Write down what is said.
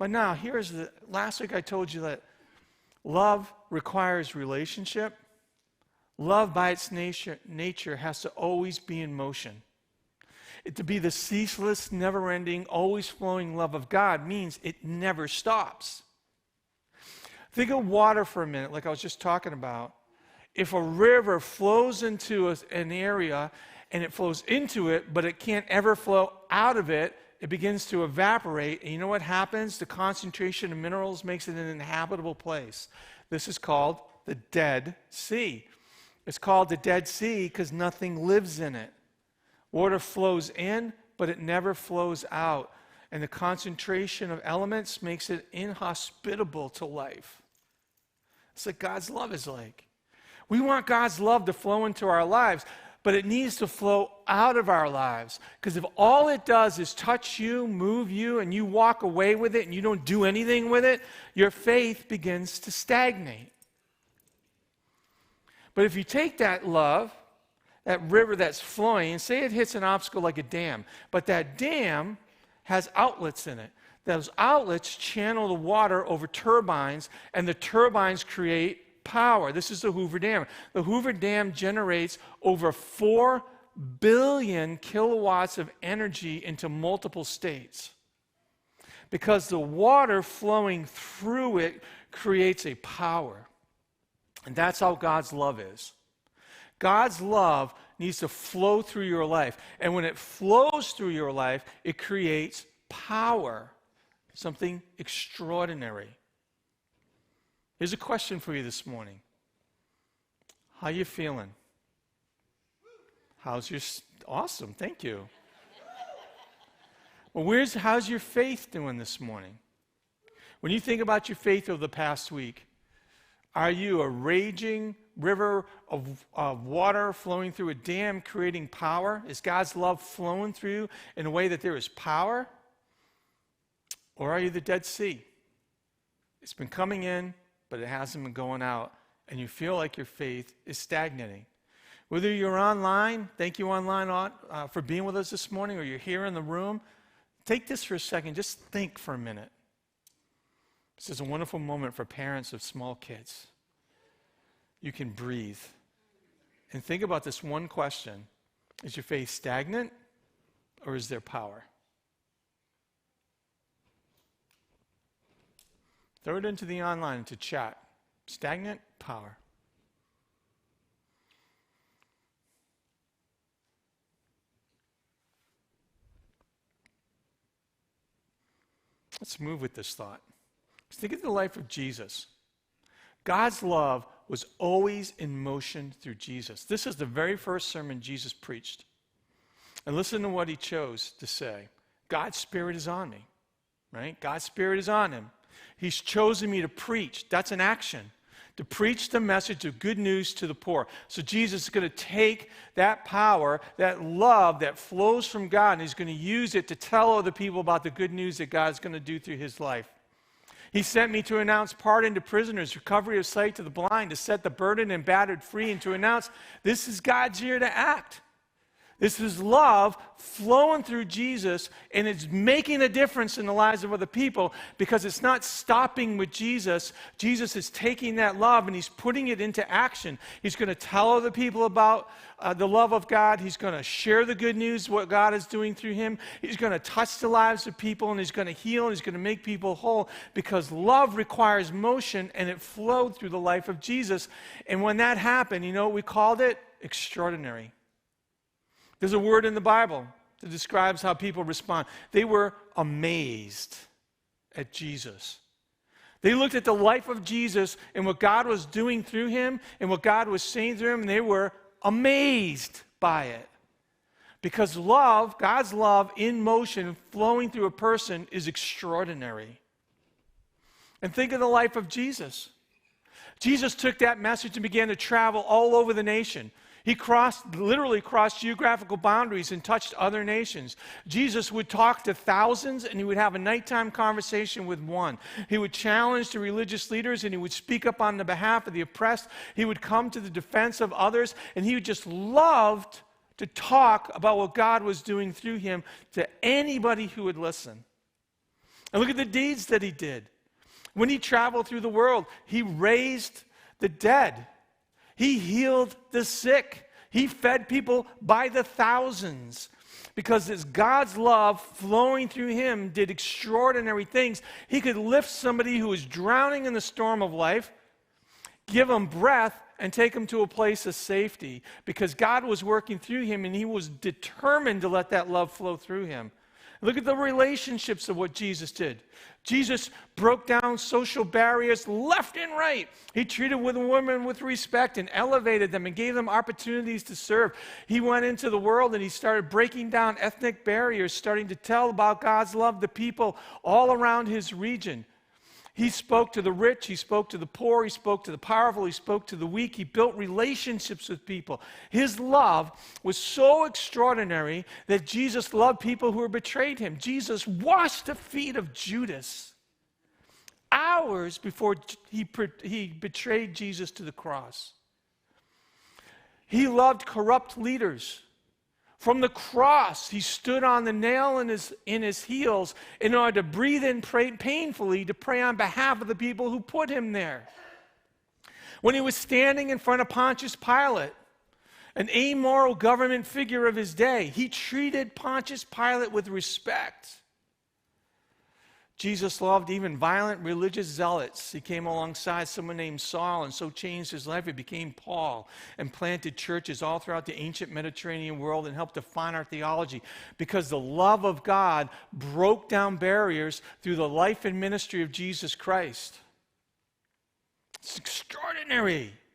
But now, last week I told you that love requires relationship. Love by its nature has to always be in motion. To be the ceaseless, never-ending, always flowing love of God means it never stops. Think of water for a minute, like I was just talking about. If a river flows into an area and it flows into it, but it can't ever flow out of it, it begins to evaporate. And you know what happens? The concentration of minerals makes it an inhabitable place. This is called the Dead Sea. It's called the Dead Sea because nothing lives in it. Water flows in, but it never flows out. And the concentration of elements makes it inhospitable to life. It's like God's love is like. We want God's love to flow into our lives, but it needs to flow out of our lives. Because if all it does is touch you, move you, and you walk away with it and you don't do anything with it, your faith begins to stagnate. But if you take that love, that river that's flowing, and say it hits an obstacle like a dam, but that dam has outlets in it. Those outlets channel the water over turbines, and the turbines create power. This is the Hoover Dam. The Hoover Dam generates over 4 billion kilowatts of energy into multiple states. Because the water flowing through it creates a power. And that's how God's love is. God's love needs to flow through your life. And when it flows through your life, it creates power, something extraordinary. Here's a question for you this morning. How you feeling? Awesome, thank you. Well, how's your faith doing this morning? When you think about your faith over the past week, are you a raging river of water flowing through a dam, creating power? Is God's love flowing through you in a way that there is power? Or are you the Dead Sea? It's been coming in, but it hasn't been going out, and you feel like your faith is stagnating. Whether you're online, thank you online for being with us this morning, or you're here in the room, take this for a second. Just think for a minute. This is a wonderful moment for parents of small kids. You can breathe. And think about this one question. Is your faith stagnant, or is there power? Throw it into the online, into chat. Stagnant, power. Let's move with this thought. Let's think of the life of Jesus. God's love was always in motion through Jesus. This is the very first sermon Jesus preached. And listen to what he chose to say. God's Spirit is on me, right? God's Spirit is on him. He's chosen me to preach. That's an action. To preach the message of good news to the poor. So Jesus is going to take that power, that love that flows from God, and he's going to use it to tell other people about the good news that God is going to do through his life. He sent me to announce pardon to prisoners, recovery of sight to the blind, to set the burdened and battered free, and to announce this is God's year to act. This is love flowing through Jesus, and it's making a difference in the lives of other people because it's not stopping with Jesus. Jesus is taking that love and he's putting it into action. He's going to tell other people about the love of God. He's going to share the good news, what God is doing through him. He's going to touch the lives of people, and he's going to heal, and he's going to make people whole because love requires motion, and it flowed through the life of Jesus. And when that happened, you know what we called it? Extraordinary. There's a word in the Bible that describes how people respond. They were amazed at Jesus. They looked at the life of Jesus and what God was doing through him and what God was saying through him, and they were amazed by it. Because love, God's love in motion, flowing through a person is extraordinary. And think of the life of Jesus. Jesus took that message and began to travel all over the nation. He literally crossed geographical boundaries and touched other nations. Jesus would talk to thousands, and he would have a nighttime conversation with one. He would challenge the religious leaders, and he would speak up on the behalf of the oppressed. He would come to the defense of others, and he just loved to talk about what God was doing through him to anybody who would listen. And look at the deeds that he did. When he traveled through the world, he raised the dead. He healed the sick. He fed people by the thousands. Because it's God's love flowing through him did extraordinary things. He could lift somebody who was drowning in the storm of life, give them breath, and take them to a place of safety. Because God was working through him, and he was determined to let that love flow through him. Look at the relationships of what Jesus did. Jesus broke down social barriers left and right. He treated women with respect and elevated them and gave them opportunities to serve. He went into the world and he started breaking down ethnic barriers, starting to tell about God's love to people all around his region. He spoke to the rich, he spoke to the poor, he spoke to the powerful, he spoke to the weak. He built relationships with people. His love was so extraordinary that Jesus loved people who betrayed him. Jesus washed the feet of Judas hours before he betrayed Jesus to the cross. He loved corrupt leaders. From the cross, he stood on the nail in his heels in order to breathe in painfully to pray on behalf of the people who put him there. When he was standing in front of Pontius Pilate, an amoral government figure of his day, he treated Pontius Pilate with respect. Jesus loved even violent religious zealots. He came alongside someone named Saul and so changed his life. He became Paul and planted churches all throughout the ancient Mediterranean world and helped define our theology because the love of God broke down barriers through the life and ministry of Jesus Christ. It's extraordinary.